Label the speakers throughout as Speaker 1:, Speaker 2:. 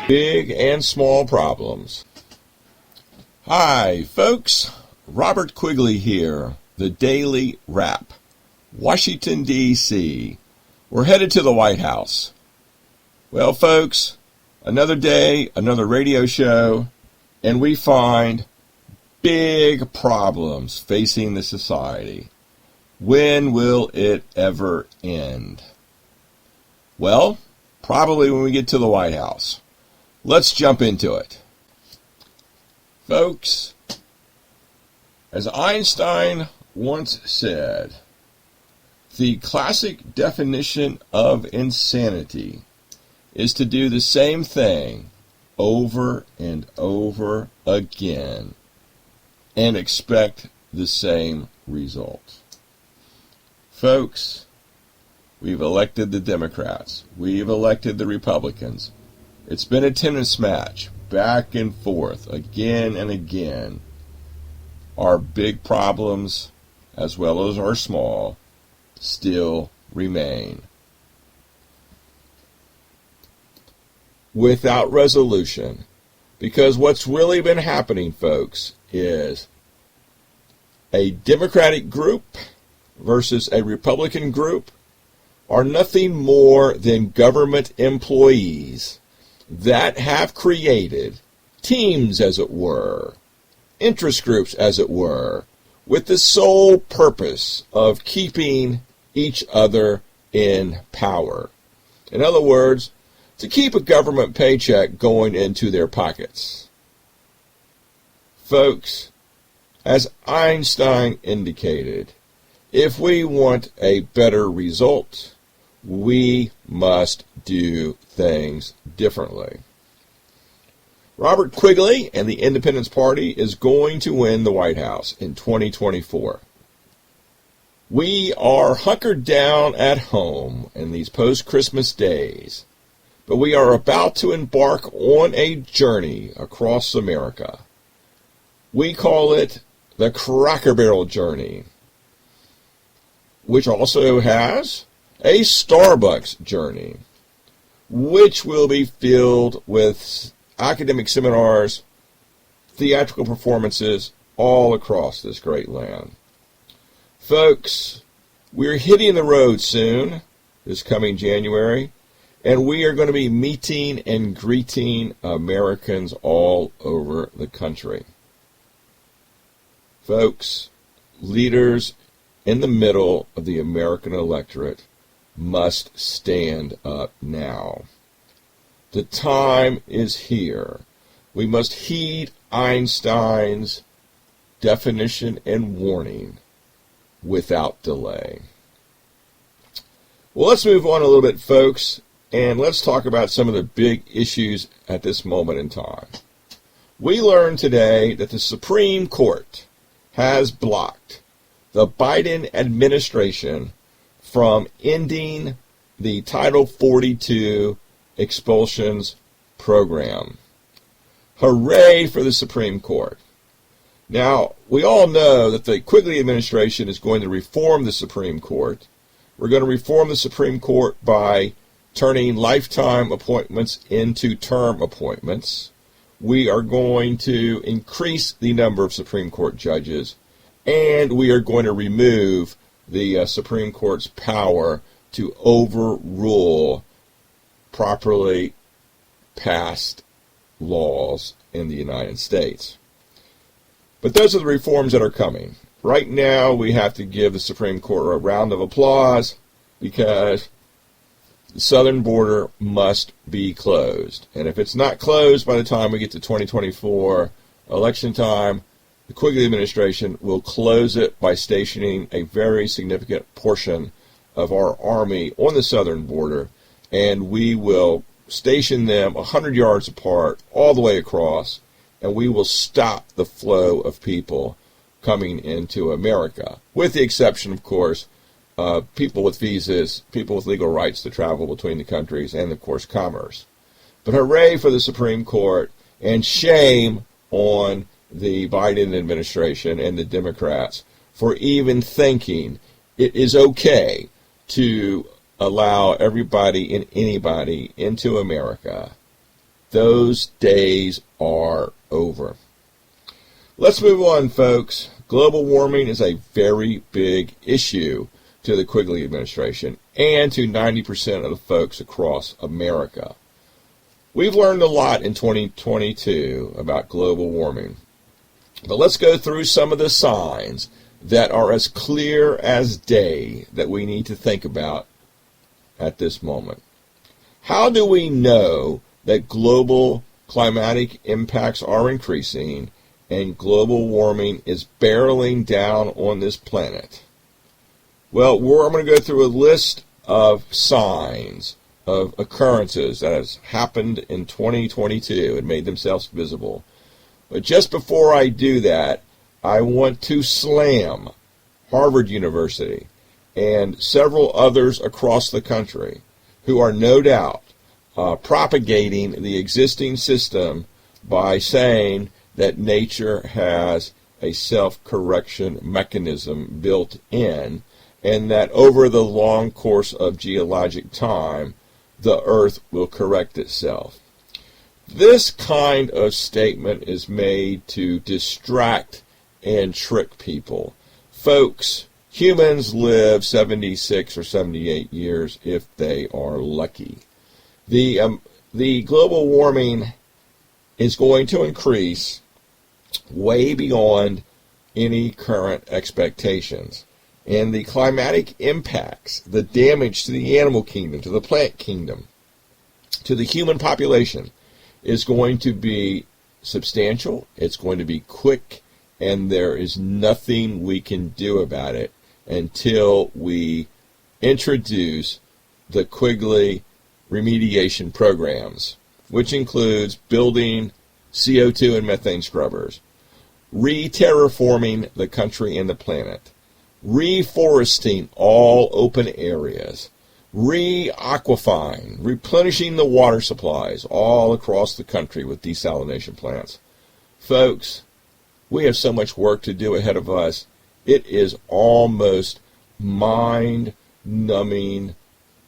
Speaker 1: Big and small problems. Hi, folks. Robert Quigley here, the Daily Wrap. Washington, D.C. We're headed to the White House. Well, folks, another day, another radio show, and we find big problems facing the society. When will it ever end? Well, probably when we get to the White House. Let's jump into it. Folks, as Einstein once said, the classic definition of insanity is to do the same thing over and over again and expect the same result. Folks, we've elected the Democrats. We've elected the Republicans. It's been a tennis match, back and forth, again and again. Our big problems, as well as our small, still remain. Without resolution. Because what's really been happening, folks, is a Democratic group versus a Republican group are nothing more than government employees that have created teams, as it were, interest groups, as it were, with the sole purpose of keeping each other in power. In other words, to keep a government paycheck going into their pockets. Folks, as Einstein indicated, if we want a better result, we must do things differently. Robert Quigley and the Independence Party is going to win the White House in 2024. We are hunkered down at home in these post-Christmas days, but we are about to embark on a journey across America. We call it the Cracker Barrel journey, which also has a Starbucks journey, which will be filled with academic seminars, theatrical performances all across this great land. Folks, we're hitting the road soon, this coming January, and we are going to be meeting and greeting Americans all over the country. Folks, leaders in the middle of the American electorate must stand up now. The time is here. We must heed Einstein's definition and warning without delay. Well, let's move on a little bit, folks, and let's talk about some of the big issues at this moment in time. We learned today that the Supreme Court has blocked the Biden administration from ending the Title 42 expulsions program. Hooray for the Supreme Court. Now, we all know that the Quigley administration is going to reform the Supreme Court. We're going to reform the Supreme Court by turning lifetime appointments into term appointments. We are going to increase the number of Supreme Court judges, and we are going to remove the Supreme Court's power to overrule properly passed laws in the United States. But those are the reforms that are coming. Right now, we have to give the Supreme Court a round of applause because the southern border must be closed. And if it's not closed by the time we get to 2024 election time, the Quigley administration will close it by stationing a very significant portion of our army on the southern border, and we will station them 100 yards apart all the way across, and we will stop the flow of people coming into America, with the exception, of course, of people with visas, people with legal rights to travel between the countries, and, of course, commerce. But hooray for the Supreme Court, and shame on the Biden administration and the Democrats for even thinking it is okay to allow everybody and anybody into America Those days are over. Let's move on, folks. Global warming is a very big issue to the Quigley administration and to 90% of the folks across America. We've learned a lot in 2022 about global warming. But let's go through some of the signs that are as clear as day that we need to think about at this moment. How do we know that global climatic impacts are increasing and global warming is barreling down on this planet? Well, I'm going to go through a list of signs of occurrences that has happened in 2022 and made themselves visible. But just before I do that, I want to slam Harvard University and several others across the country who are no doubt propagating the existing system by saying that nature has a self-correction mechanism built in, and that over the long course of geologic time, the earth will correct itself. This kind of statement is made to distract and trick people. Folks, humans live 76 or 78 years if they are lucky. The global warming is going to increase way beyond any current expectations. And the climatic impacts, the damage to the animal kingdom, to the plant kingdom, to the human population, is going to be substantial, it's going to be quick, and there is nothing we can do about it until we introduce the Quigley remediation programs, which includes building CO2 and methane scrubbers, re-terraforming the country and the planet, reforesting all open areas, re-aquifying, replenishing the water supplies all across the country with desalination plants. Folks, we have so much work to do ahead of us. It is almost mind-numbing,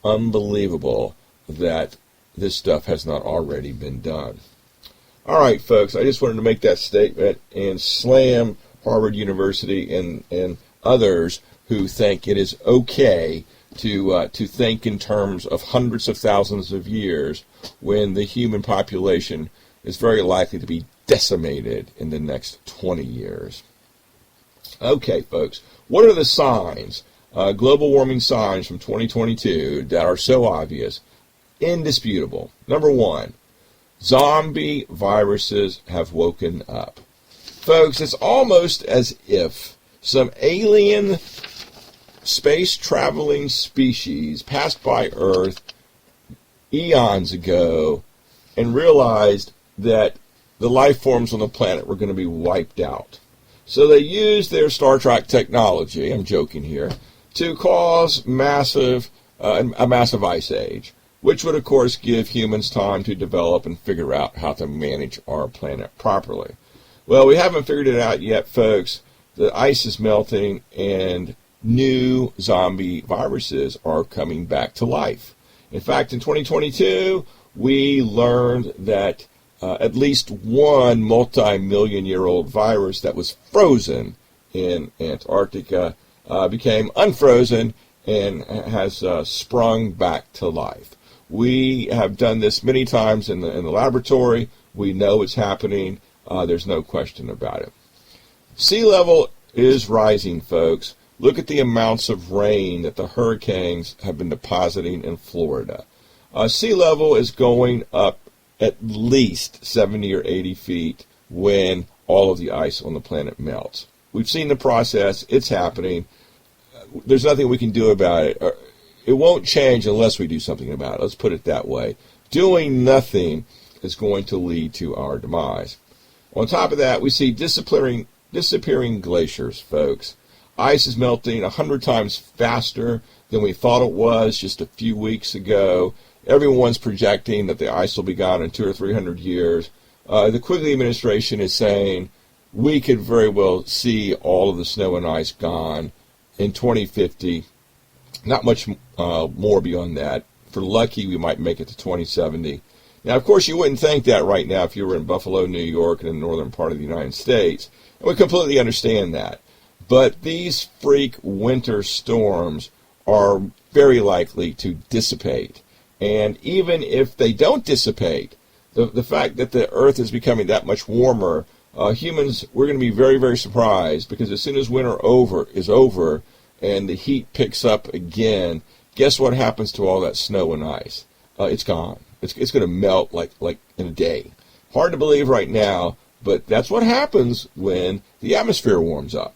Speaker 1: unbelievable that this stuff has not already been done. All right, folks, I just wanted to make that statement and slam Harvard University and others who think it is okay to think in terms of hundreds of thousands of years when the human population is very likely to be decimated in the next 20 years. Okay, folks, what are the signs, global warming signs from 2022 that are so obvious, indisputable? Number one, zombie viruses have woken up. Folks, it's almost as if some alien space-traveling species passed by Earth eons ago and realized that the life forms on the planet were going to be wiped out. So they used their Star Trek technology, I'm joking here, to cause a massive ice age, which would, of course, give humans time to develop and figure out how to manage our planet properly. Well, we haven't figured it out yet, folks. The ice is melting, and new zombie viruses are coming back to life. In fact, in 2022, we learned that at least one multi-million-year-old virus that was frozen in Antarctica became unfrozen and has sprung back to life. We have done this many times in the laboratory. We know it's happening. There's no question about it. Sea level is rising, folks. Look at the amounts of rain that the hurricanes have been depositing in Florida. Sea level is going up at least 70 or 80 feet when all of the ice on the planet melts. We've seen the process. It's happening. There's nothing we can do about it. It won't change unless we do something about it. Let's put it that way. Doing nothing is going to lead to our demise. On top of that, we see disappearing glaciers, folks. Ice is melting 100 times faster than we thought it was just a few weeks ago. Everyone's projecting that the ice will be gone in 200 or 300 years. The Quigley administration is saying we could very well see all of the snow and ice gone in 2050. Not much more beyond that. For lucky, we might make it to 2070. Now, of course, you wouldn't think that right now if you were in Buffalo, New York, and in the northern part of the United States. And we completely understand that. But these freak winter storms are very likely to dissipate. And even if they don't dissipate, the fact that the Earth is becoming that much warmer, humans, we're going to be very, very surprised, because as soon as winter is over and the heat picks up again, guess what happens to all that snow and ice? It's gone. It's going to melt like in a day. Hard to believe right now, but that's what happens when the atmosphere warms up.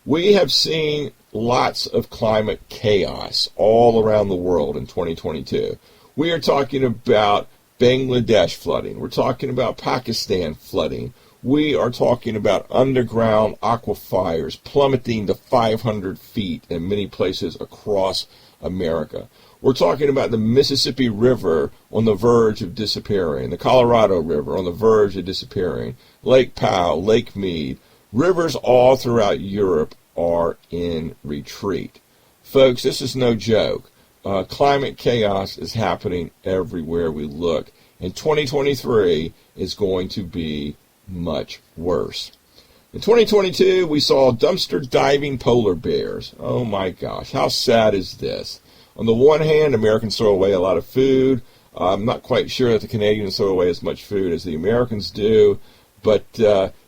Speaker 1: We have seen lots of climate chaos all around the world in 2022. We are talking about Bangladesh flooding. We're talking about Pakistan flooding. We are talking about underground aquifers plummeting to 500 feet in many places across America. We're talking about the Mississippi River on the verge of disappearing, the Colorado River on the verge of disappearing, Lake Powell, Lake Mead. Rivers all throughout Europe are in retreat. Folks, this is no joke. Climate chaos is happening everywhere we look, and 2023 is going to be much worse. In 2022, we saw dumpster diving polar bears. Oh my gosh, how sad is this? On the one hand, Americans throw away a lot of food. I'm not quite sure that the Canadians throw away as much food as the Americans do, but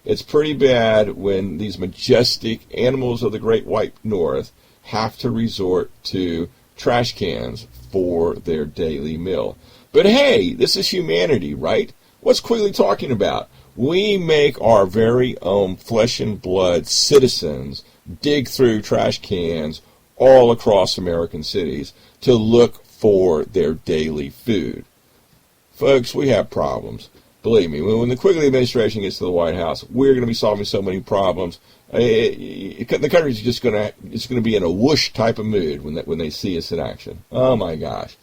Speaker 1: it's pretty bad when these majestic animals of the Great White North have to resort to trash cans for their daily meal. But hey, this is humanity, right? What's Quigley talking about? We make our very own flesh and blood citizens dig through trash cans all across American cities to look for their daily food. Folks, we have problems. Believe me, when the Quigley administration gets to the White House, we're going to be solving so many problems. The country's just going to be in a whoosh type of mood when they see us in action. Oh my gosh.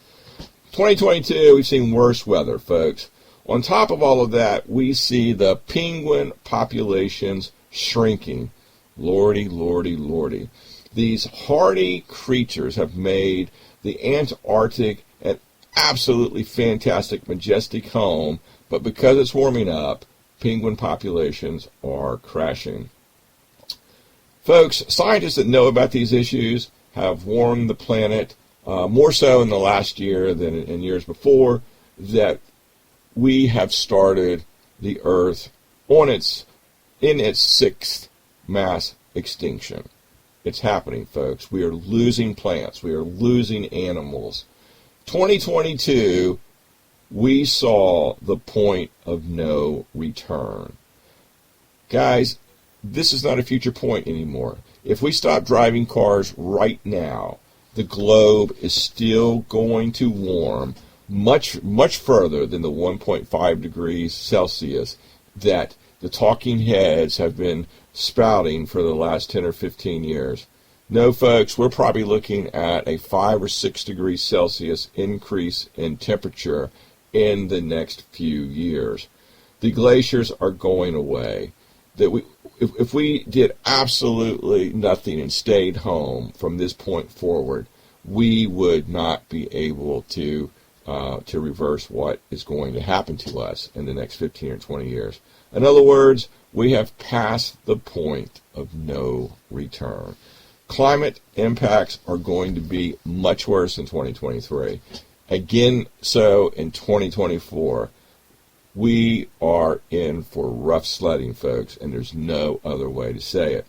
Speaker 1: 2022, we've seen worse weather, folks. On top of all of that, we see the penguin populations shrinking. Lordy, lordy, lordy. These hardy creatures have made the Antarctic an absolutely fantastic, majestic home, but because it's warming up, penguin populations are crashing. Folks, scientists that know about these issues have warned the planet, more so in the last year than in years before, that we have started the Earth in its sixth mass extinction. It's happening, folks. We are losing plants. We are losing animals. 2022, we saw the point of no return. Guys, this is not a future point anymore. If we stop driving cars right now, the globe is still going to warm much, much further than the 1.5 degrees Celsius that the talking heads have been spouting for the last 10 or 15 years. No, folks, we're probably looking at a 5 or 6 degrees Celsius increase in temperature in the next few years. The glaciers are going away. If we did absolutely nothing and stayed home from this point forward, we would not be able to reverse what is going to happen to us in the next 15 or 20 years. In other words, we have passed the point of no return. Climate impacts are going to be much worse in 2023. Again, so in 2024. We are in for rough sledding, folks, and there's no other way to say it.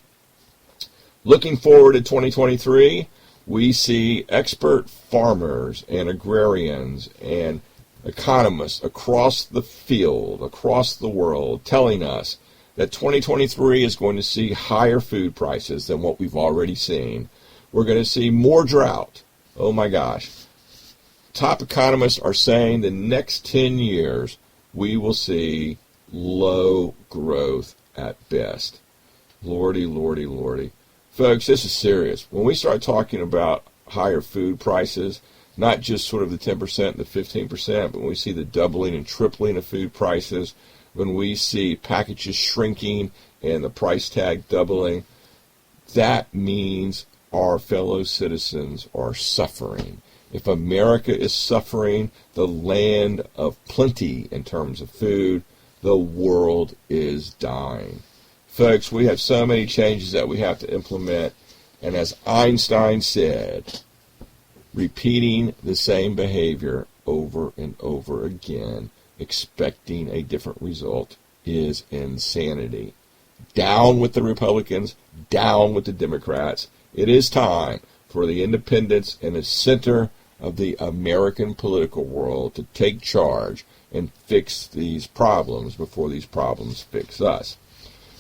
Speaker 1: Looking forward to 2023, we see expert farmers and agrarians and economists across the field, across the world, telling us that 2023 is going to see higher food prices than what we've already seen. We're going to see more drought. Oh my gosh. Top economists are saying the next 10 years we will see low growth at best. Lordy, lordy, lordy. Folks, this is serious. When we start talking about higher food prices, not just sort of the 10% and the 15%, but when we see the doubling and tripling of food prices, when we see packages shrinking and the price tag doubling, that means our fellow citizens are suffering. If America is suffering, the land of plenty in terms of food, the world is dying. Folks, we have so many changes that we have to implement. And as Einstein said, repeating the same behavior over and over again, expecting a different result, is insanity. Down with the Republicans, down with the Democrats. It is time for the independents in the center of the American political world to take charge and fix these problems before these problems fix us.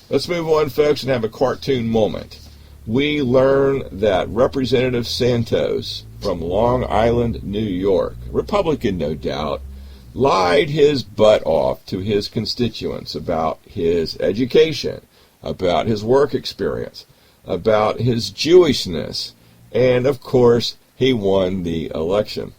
Speaker 1: Let's move on, folks, and have a cartoon moment. We learn that Representative Santos from Long Island, New York, Republican no doubt, lied his butt off to his constituents about his education, about his work experience, about his Jewishness, and of course he won the election.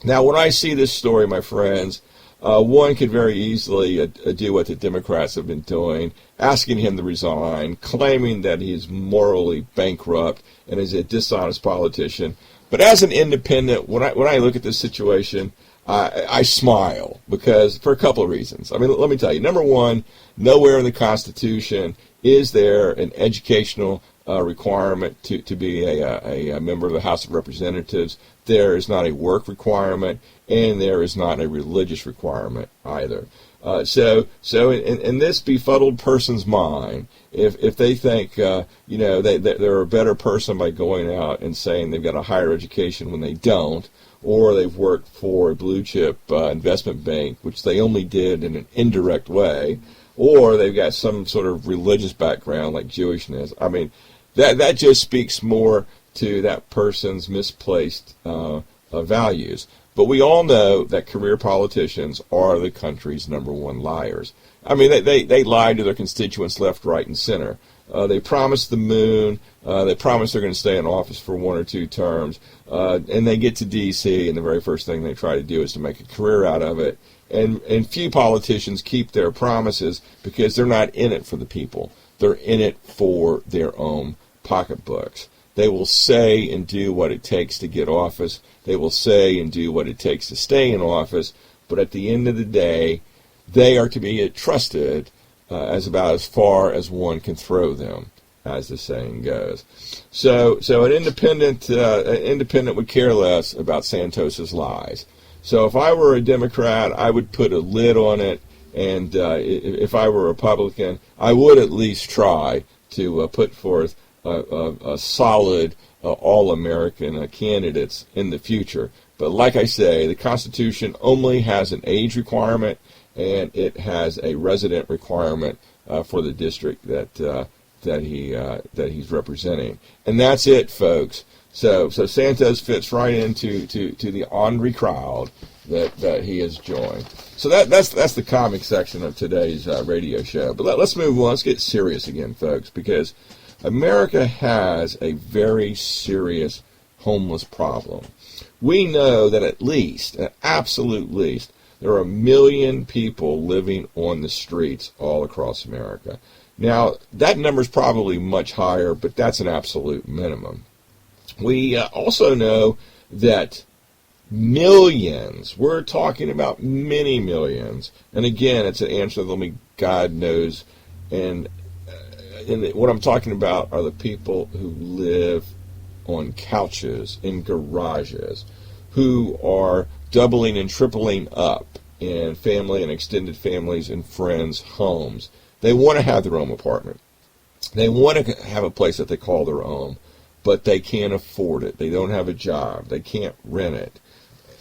Speaker 1: Now when I see this story, my friends, one could very easily do what the Democrats have been doing, asking him to resign, claiming that he's morally bankrupt and is a dishonest politician. But as an independent, when I look at this situation, I smile, because for a couple of reasons. I mean, let me tell you. Number one, nowhere in the Constitution is there an educational requirement to be a member of the House of Representatives. There is not a work requirement, and there is not a religious requirement either. So in this befuddled person's mind, if they think they're a better person by going out and saying they've got a higher education when they don't, or they've worked for a blue chip investment bank, which they only did in an indirect way, or they've got some sort of religious background like Jewishness, I mean, that just speaks more to that person's misplaced values. But we all know that career politicians are the country's number one liars. I mean, they lie to their constituents left, right, and center. They promise the moon. They promise they're going to stay in office for 1 or 2 terms. And they get to D.C., and the very first thing they try to do is to make a career out of it. And few politicians keep their promises because they're not in it for the people. They're in it for their own pocketbooks. They will say and do what it takes to get office. They will say and do what it takes to stay in office. But at the end of the day, they are to be trusted as far as one can throw them, as the saying goes. So an independent would care less about Santos's lies. So if I were a Democrat, I would put a lid on it. And if I were a Republican, I would at least try to put forth a solid all-American candidates in the future. But like I say, the Constitution only has an age requirement, and it has a resident requirement for the district that he's representing, and that's it, folks. So Santos fits right into the ornery crowd that he has joined. So that's the comic section of today's radio show. But let's move on. Let's get serious again, folks, because America has a very serious homeless problem. We know that at least, an absolute least, there are 1 million people living on the streets all across America. Now, that number is probably much higher, but that's an absolute minimum. We also know that millions, we're talking about many millions, and again, it's an answer that only God knows, and what I'm talking about are the people who live on couches, in garages, who are doubling and tripling up in family and extended families and friends' homes. They want to have their own apartment. They want to have a place that they call their own, but they can't afford it. They don't have a job. They can't rent it.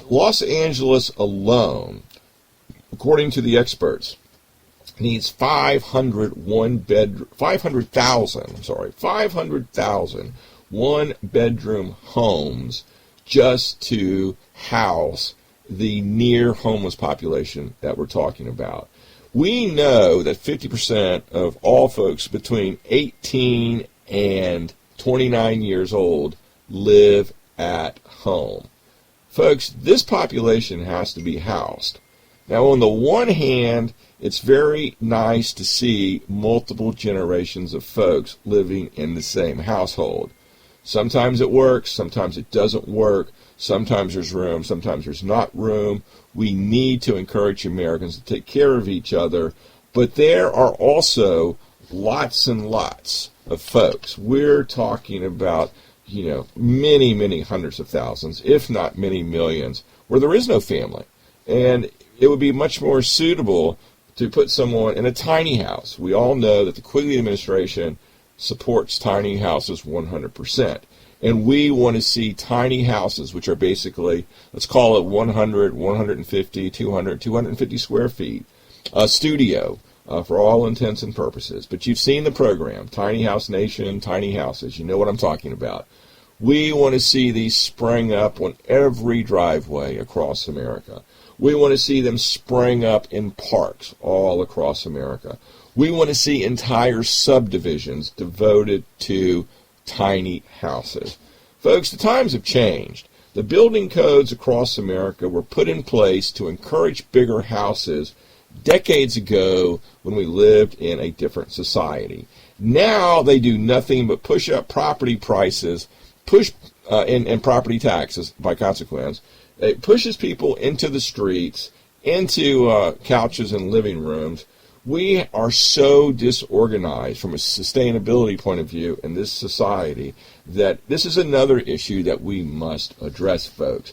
Speaker 1: Los Angeles alone, according to the experts, needs 500,000 one-bedroom homes just to house the near homeless population that we're talking about. We know that 50% of all folks between 18 and 29 years old live at home. Folks, this population has to be housed. Now, on the one hand, it's very nice to see multiple generations of folks living in the same household. Sometimes it works, sometimes it doesn't work, sometimes there's room, sometimes there's not room. We need to encourage Americans to take care of each other, but there are also lots and lots of folks. We're talking about, many, many hundreds of thousands, if not many millions, where there is no family. And it would be much more suitable to put someone in a tiny house. We all know that the Quigley administration supports tiny houses 100%. And we want to see tiny houses, which are basically, let's call it 100, 150, 200, 250 square feet, a studio for all intents and purposes. But you've seen the program, Tiny House Nation, Tiny Houses. You know what I'm talking about. We want to see these spring up on every driveway across America. We want to see them spring up in parks all across America. We want to see entire subdivisions devoted to tiny houses. Folks, the times have changed. The building codes across America were put in place to encourage bigger houses decades ago when we lived in a different society. Now they do nothing but push up property prices, and property taxes by consequence. It pushes people into the streets, into couches and living rooms. We are so disorganized from a sustainability point of view in this society that this is another issue that we must address, folks.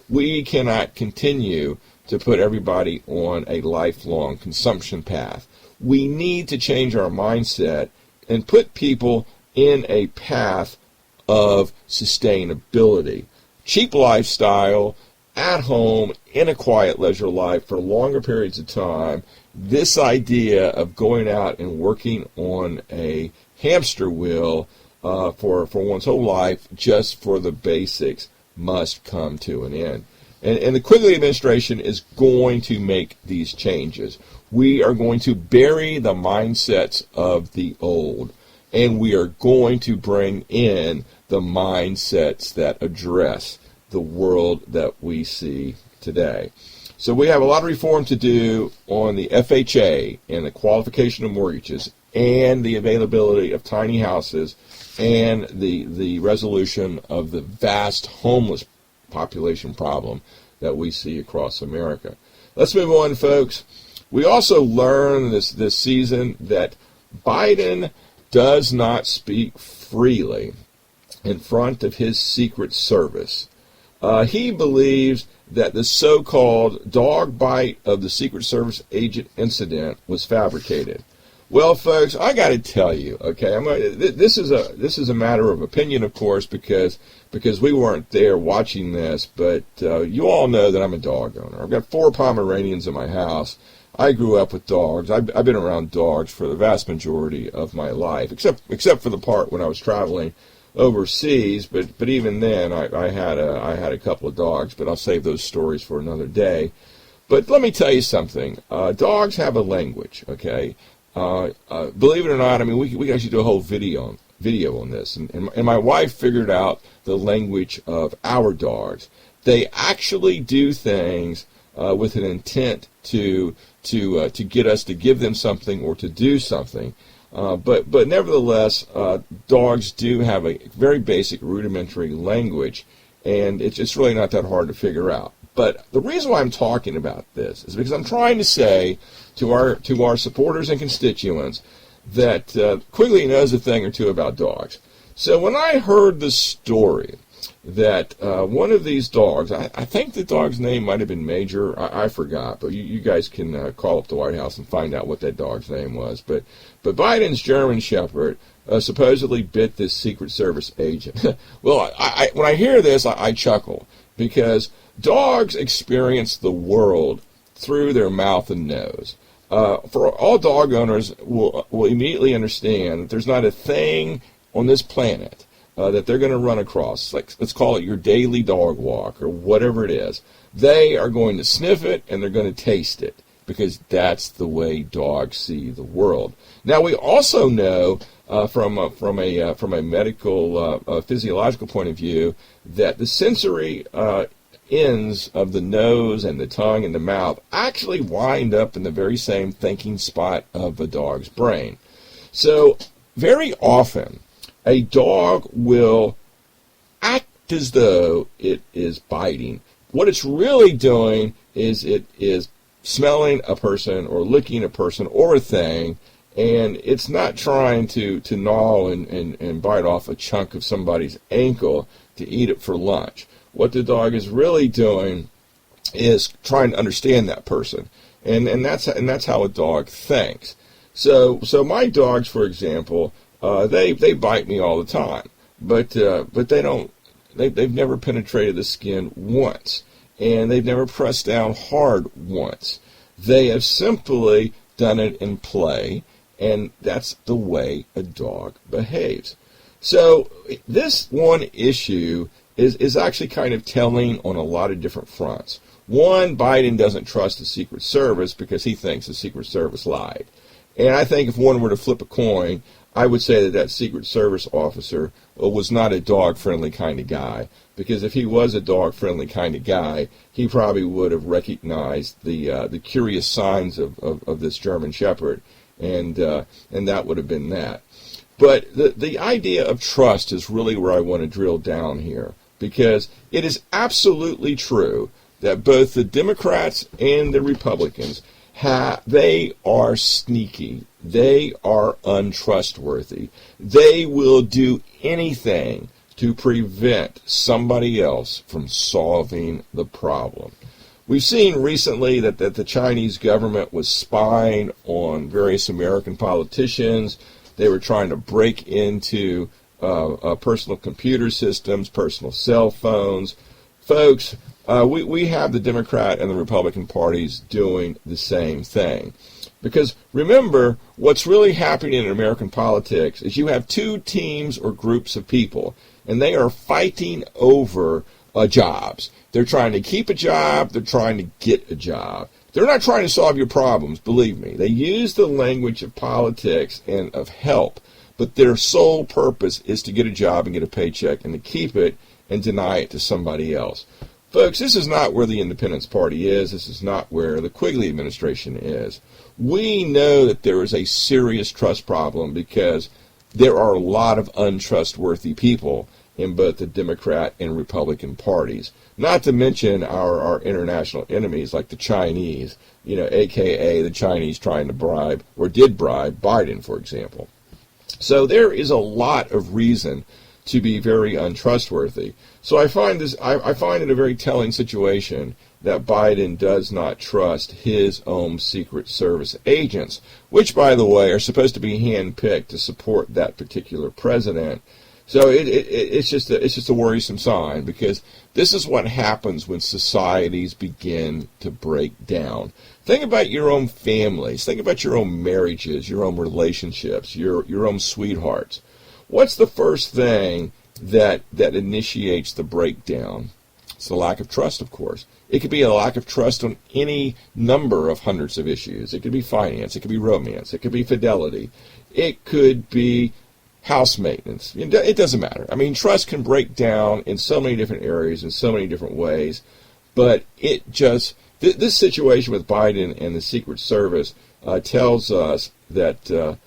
Speaker 1: We cannot continue to put everybody on a lifelong consumption path. We need to change our mindset and put people in a path of sustainability. Cheap lifestyle, at home, in a quiet leisure life for longer periods of time. This idea of going out and working on a hamster wheel for one's whole life just for the basics must come to an end. And the Quigley administration is going to make these changes. We are going to bury the mindsets of the old, and we are going to bring in the mindsets that address the world that we see today. So we have a lot of reform to do on the FHA and the qualification of mortgages and the availability of tiny houses and the resolution of the vast homeless population problem that we see across America. Let's move on, folks. We also learned this season that Biden does not speak freely in front of his Secret Service. He believes that the so-called dog bite of the Secret Service agent incident was fabricated. Well, folks, I got to tell you, okay, this is a matter of opinion, of course, because we weren't there watching this, but you all know that I'm a dog owner. I've got 4 Pomeranians in my house. I grew up with dogs. I've been around dogs for the vast majority of my life, except for the part when I was traveling overseas. But even then, I had a couple of dogs. But I'll save those stories for another day. But let me tell you something. Dogs have a language. Okay. Believe it or not, I mean, we actually do a whole video on this, and my wife figured out the language of our dogs. They actually do things with an intent to get us to give them something or to do something. But nevertheless, dogs do have a very basic rudimentary language, and it's really not that hard to figure out. But the reason why I'm talking about this is because I'm trying to say to our supporters and constituents that Quigley knows a thing or two about dogs. So when I heard the story that one of these dogs, I think the dog's name might have been Major, I forgot, but you guys can call up the White House and find out what that dog's name was. But Biden's German Shepherd supposedly bit this Secret Service agent. Well, when I hear this, I chuckle, because dogs experience the world through their mouth and nose. For all dog owners will immediately understand that there's not a thing on this planet that they're going to run across, like, let's call it your daily dog walk or whatever it is. They are going to sniff it and they're going to taste it, because that's the way dogs see the world. Now, we also know from a medical physiological point of view that the sensory ends of the nose and the tongue and the mouth actually wind up in the very same thinking spot of a dog's brain. So very often a dog will act as though it is biting. What it's really doing is it is smelling a person or licking a person or a thing, and it's not trying to gnaw and bite off a chunk of somebody's ankle to eat it for lunch. What the dog is really doing is trying to understand that person, and that's how a dog thinks. So my dogs, for example, they bite me all the time, but they've never penetrated the skin once, and they've never pressed down hard once. They have simply done it in play, and that's the way a dog behaves. So this one issue is actually kind of telling on a lot of different fronts. One, Biden doesn't trust the Secret Service because he thinks the Secret Service lied. And I think if one were to flip a coin, I would say that Secret Service officer was not a dog-friendly kind of guy. Because if he was a dog-friendly kind of guy, he probably would have recognized the curious signs of this German Shepherd, and that would have been that. But the idea of trust is really where I want to drill down here, because it is absolutely true that both the Democrats and the Republicans, they are sneaky. They are untrustworthy. They will do anything to prevent somebody else from solving the problem. We've seen recently that the Chinese government was spying on various American politicians. They were trying to break into personal computer systems, personal cell phones. Folks, we have the Democrat and the Republican parties doing the same thing. Because remember, what's really happening in American politics is you have two teams or groups of people, and they are fighting over jobs. They're trying to keep a job. They're trying to get a job. They're not trying to solve your problems, believe me. They use the language of politics and of help, but their sole purpose is to get a job and get a paycheck and to keep it and deny it to somebody else. Folks, this is not where the Independence Party is. This is not where the Quigley administration is. We know that there is a serious trust problem because there are a lot of untrustworthy people in both the Democrat and Republican parties. Not to mention our international enemies like the Chinese, a.k.a. the Chinese trying to bribe, or did bribe, Biden, for example. So there is a lot of reason to be very untrustworthy. So I find it a very telling situation that Biden does not trust his own Secret Service agents, which, by the way, are supposed to be handpicked to support that particular president. So it's just a worrisome sign, because this is what happens when societies begin to break down. Think about your own families. Think about your own marriages, your own relationships, your own sweethearts. What's the first thing that initiates the breakdown? It's the lack of trust, of course. It could be a lack of trust on any number of hundreds of issues. It could be finance. It could be romance. It could be fidelity. It could be house maintenance. It doesn't matter. I mean, trust can break down in so many different areas, in so many different ways. But this situation with Biden and the Secret Service tells us that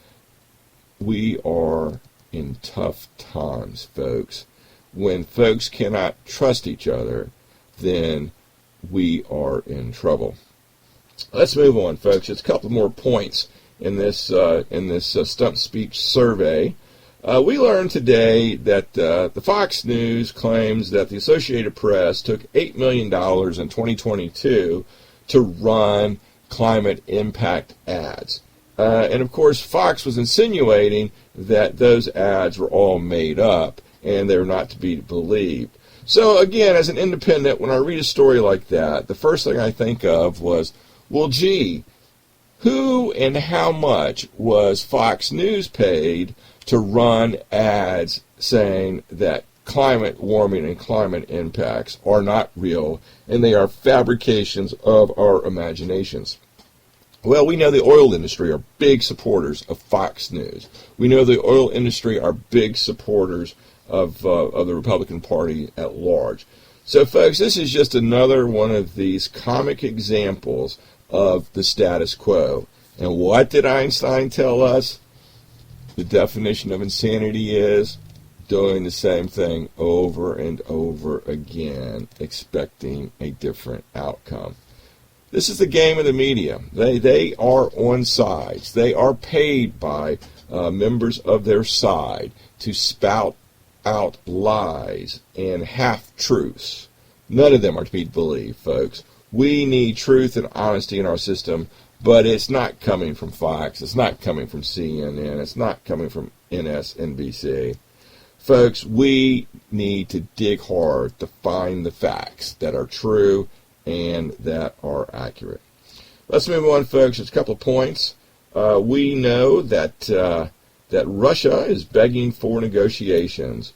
Speaker 1: we are in tough times, folks. When folks cannot trust each other, then we are in trouble. Let's move on, folks. Just a couple more points in this stump speech survey. We learned today that the Fox News claims that the Associated Press took $8 million in 2022 to run climate impact ads. And of course, Fox was insinuating that those ads were all made up and they're not to be believed. So again, as an independent, when I read a story like that, the first thing I think of was, well, gee, who and how much was Fox News paid to run ads saying that climate warming and climate impacts are not real and they are fabrications of our imaginations? Well, we know the oil industry are big supporters of Fox News. We know the oil industry are big supporters of the Republican Party at large. So, folks, this is just another one of these comic examples of the status quo. And what did Einstein tell us? The definition of insanity is doing the same thing over and over again, expecting a different outcome. This is the game of the media. They are on sides. They are paid by members of their side to spout out lies and half-truths. None of them are to be believed, folks. We need truth and honesty in our system, but it's not coming from Fox. It's not coming from CNN. It's not coming from MSNBC. Folks, we need to dig hard to find the facts that are true and that are accurate. Let's move on, folks. Just a couple of points. We know that Russia is begging for negotiations.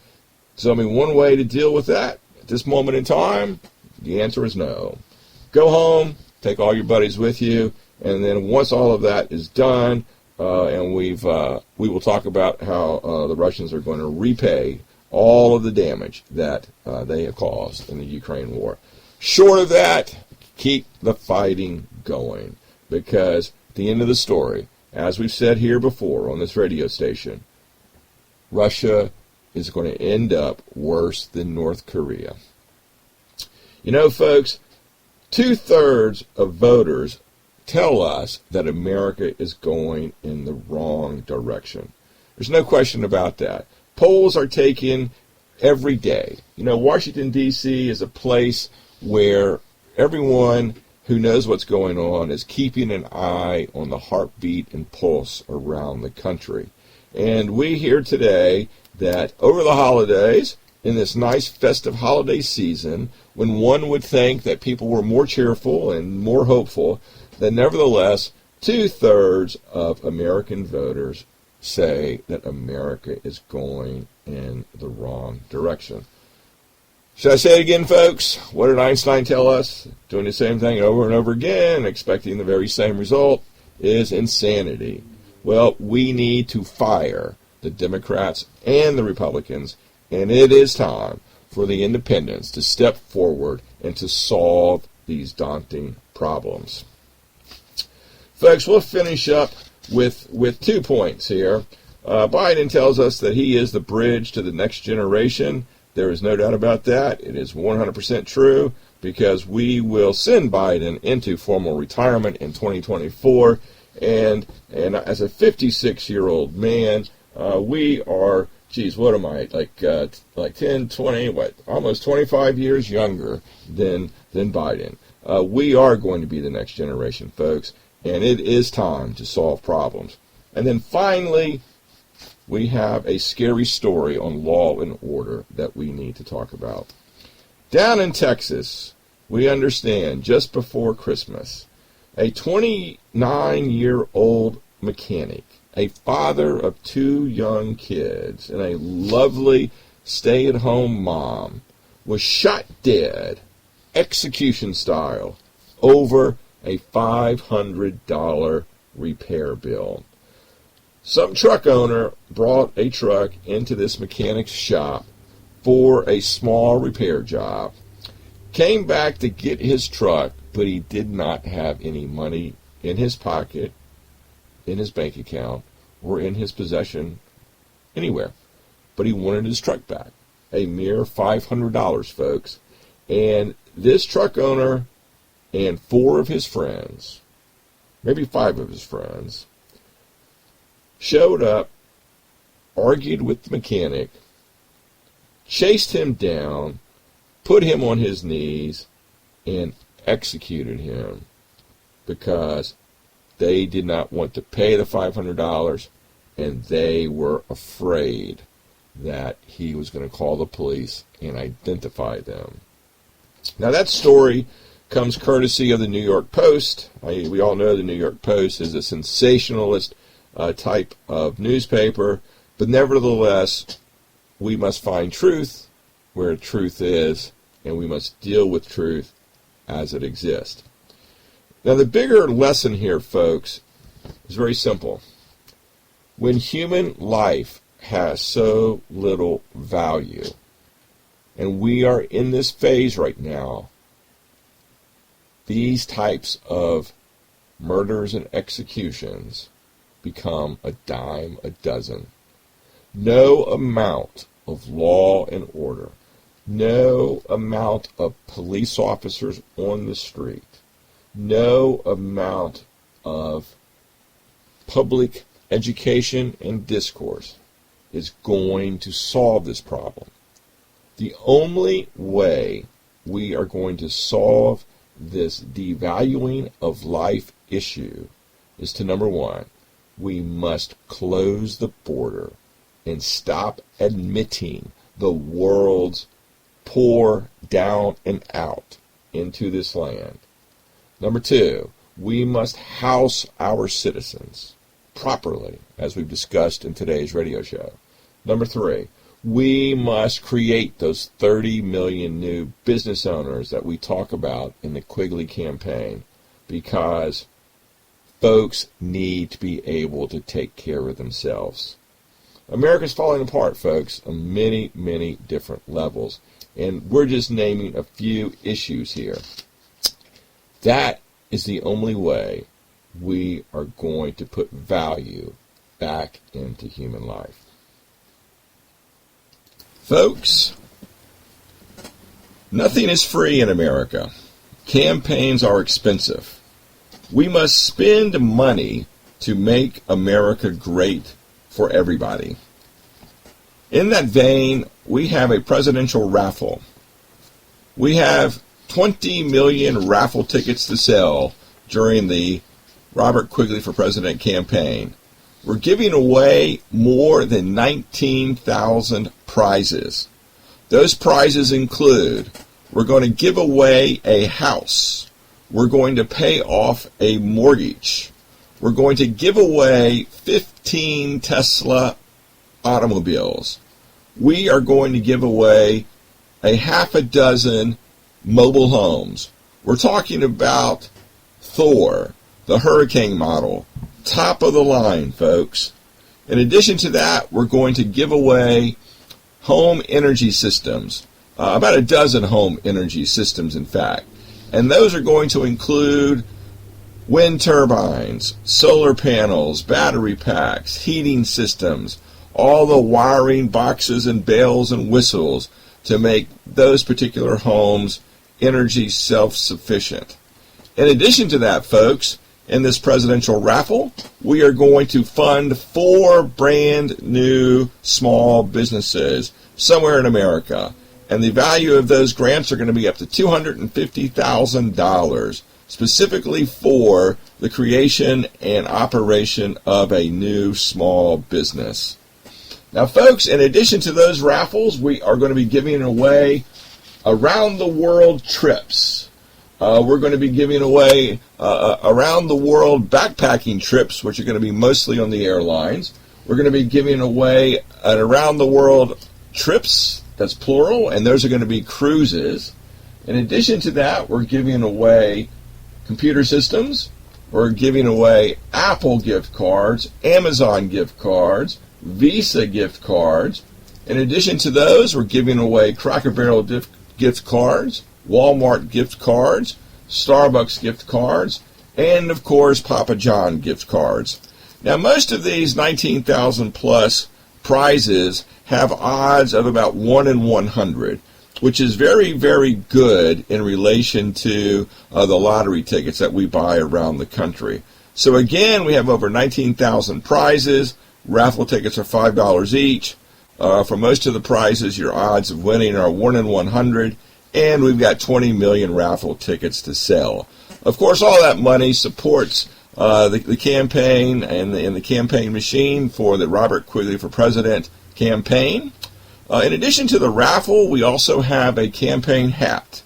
Speaker 1: Tell me one way to deal with that at this moment in time. The answer is no. Go home, take all your buddies with you, and then once all of that is done, and we will talk about how the Russians are going to repay all of the damage that they have caused in the Ukraine war. Short of that, keep the fighting going, because at the end of the story, as we've said here before on this radio station, Russia is going to end up worse than North Korea. You know, folks, 2/3 of voters tell us that America is going in the wrong direction. There's no question about that. Polls are taken every day. You know, Washington, D.C. is a place where everyone who knows what's going on is keeping an eye on the heartbeat and pulse around the country. And we hear today that over the holidays, in this nice festive holiday season, when one would think that people were more cheerful and more hopeful, that nevertheless, 2/3 of American voters say that America is going in the wrong direction. Should I say it again, folks? What did Einstein tell us? Doing the same thing over and over again, expecting the very same result, is insanity. Well, we need to fire the Democrats and the Republicans, and it is time for the independents to step forward and to solve these daunting problems. Folks, we'll finish up with 2 points here. Biden tells us that he is the bridge to the next generation. There is no doubt about that. It is 100% true, because we will send Biden into formal retirement in 2024. And as a 56-year-old man, we are, what am I, like 10, 20, almost 25 years younger than Biden. We are going to be the next generation, folks, and it is time to solve problems. And then finally, we have a scary story on law and order that we need to talk about. Down in Texas, we understand just before Christmas, a 29-year-old mechanic, a father of 2 young kids, and a lovely stay-at-home mom, was shot dead, execution style, over a $500 repair bill. Some truck owner brought a truck into this mechanic's shop for a small repair job, came back to get his truck, but he did not have any money in his pocket, in his bank account, or in his possession anywhere. But he wanted his truck back. A mere $500, folks. And this truck owner and 4 of his friends, maybe 5 of his friends, showed up, argued with the mechanic, chased him down, put him on his knees, and executed him because they did not want to pay the $500, and they were afraid that he was going to call the police and identify them. Now, that story comes courtesy of the New York Post. We all know the New York Post is a sensationalist type of newspaper, but nevertheless, we must find truth where truth is, and we must deal with truth as it exists. Now, the bigger lesson here, folks, is very simple. When human life has so little value, and we are in this phase right now, these types of murders and executions become a dime a dozen. No amount of law and order, no amount of police officers on the street, no amount of public education and discourse is going to solve this problem. The only way we are going to solve this devaluing of life issue is to, number one, we must close the border and stop admitting the world's pour down and out into this land. Number two, we must house our citizens properly, as we've discussed in today's radio show. Number three, we must create those 30 million new business owners that we talk about in the Quigley campaign, because folks need to be able to take care of themselves. America's falling apart, folks, on many, many different levels, and we're just naming a few issues here. That is the only way we are going to put value back into human life. Folks, nothing is free in America. Campaigns are expensive. We must spend money to make America great for everybody. In that vein, we have a presidential raffle. We have 20 million raffle tickets to sell during the Robert Quigley for President campaign. We're giving away more than 19,000 prizes. Those prizes include, we're going to give away a house. We're going to pay off a mortgage. We're going to give away 15 Tesla automobiles. We are going to give away a half a dozen mobile homes. We're talking about Thor, the Hurricane model, top of the line, folks. In addition to that, we're going to give away home energy systems, about a dozen home energy systems, in fact. And those are going to include wind turbines, solar panels, battery packs, heating systems, all the wiring boxes and bells and whistles to make those particular homes energy self-sufficient. In addition to that, folks, in this presidential raffle, we are going to fund 4 brand new small businesses somewhere in America. And the value of those grants are going to be up to $250,000, specifically for the creation and operation of a new small business. Now, folks, in addition to those raffles, we are going to be giving away around-the-world trips. We're going to be giving away around-the-world backpacking trips, which are going to be mostly on the airlines. We're going to be giving away an around-the-world trips, that's plural, and those are going to be cruises. In addition to that, we're giving away computer systems. We're giving away Apple gift cards, Amazon gift cards, Visa gift cards. In addition to those, we're giving away Cracker Barrel gift cards, Walmart gift cards, Starbucks gift cards, and, of course, Papa John gift cards. Now, most of these 19,000 plus prizes have odds of about 1 in 100, which is very, very good in relation to the lottery tickets that we buy around the country. So again, we have over 19,000 prizes. Raffle tickets are $5 each. For most of the prizes, your odds of winning are 1 in 100, and we've got 20 million raffle tickets to sell. Of course, all that money supports the campaign and the campaign machine for the Robert Quigley for President campaign. In addition to the raffle, we also have a campaign hat.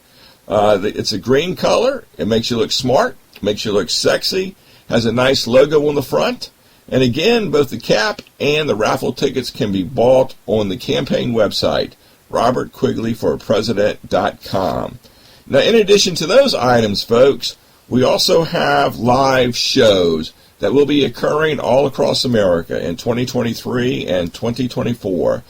Speaker 1: It's a green color. It makes you look smart, makes you look sexy, has a nice logo on the front. And again, both the cap and the raffle tickets can be bought on the campaign website, robertquigleyforpresident.com. Now, in addition to those items, folks, we also have live shows that will be occurring all across America in 2023 and 2024.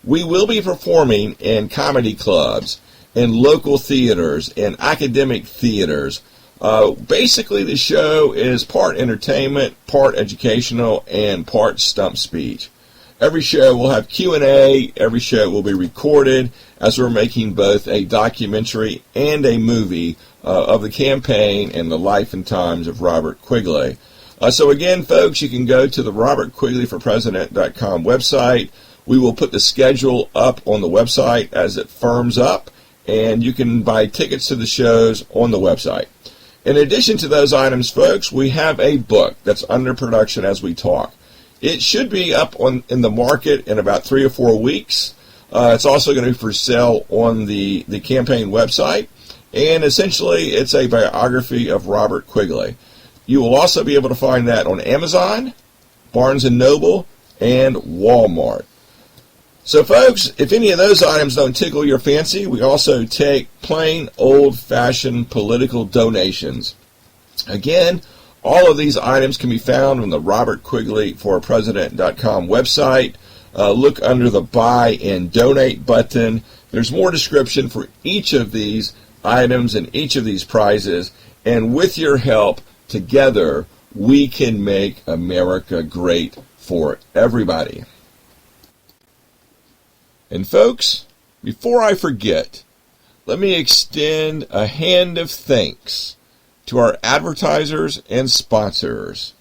Speaker 1: We will be performing in comedy clubs, in local theaters, in academic theaters. Basically, the show is part entertainment, part educational, and part stump speech. Every show will have Q&A. Every show will be recorded, as we're making both a documentary and a movie of the campaign and the life and times of Robert Quigley. So again, folks, you can go to the RobertQuigleyForPresident.com website. We will put the schedule up on the website as it firms up, and you can buy tickets to the shows on the website. In addition to those items, folks, we have a book that's under production as we talk. It should be up in the market in about 3 or 4 weeks. It's also going to be for sale on the campaign website. And essentially, it's a biography of Robert Quigley. You will also be able to find that on Amazon, Barnes & Noble, and Walmart. So, folks, if any of those items don't tickle your fancy, we also take plain, old-fashioned political donations. Again, all of these items can be found on the RobertQuigleyForPresident.com website. Look under the Buy and Donate button. There's more description for each of these items and each of these prizes. And with your help, together, we can make America great for everybody. And folks, before I forget, let me extend a hand of thanks to our advertisers and sponsors.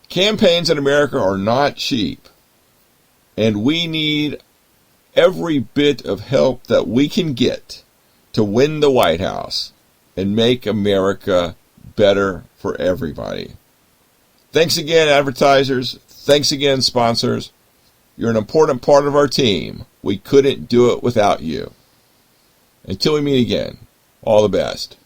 Speaker 1: Campaigns in America are not cheap, and we need every bit of help that we can get to win the White House and make America better for everybody. Thanks again, advertisers. Thanks again, sponsors. You're an important part of our team. We couldn't do it without you. Until we meet again, all the best.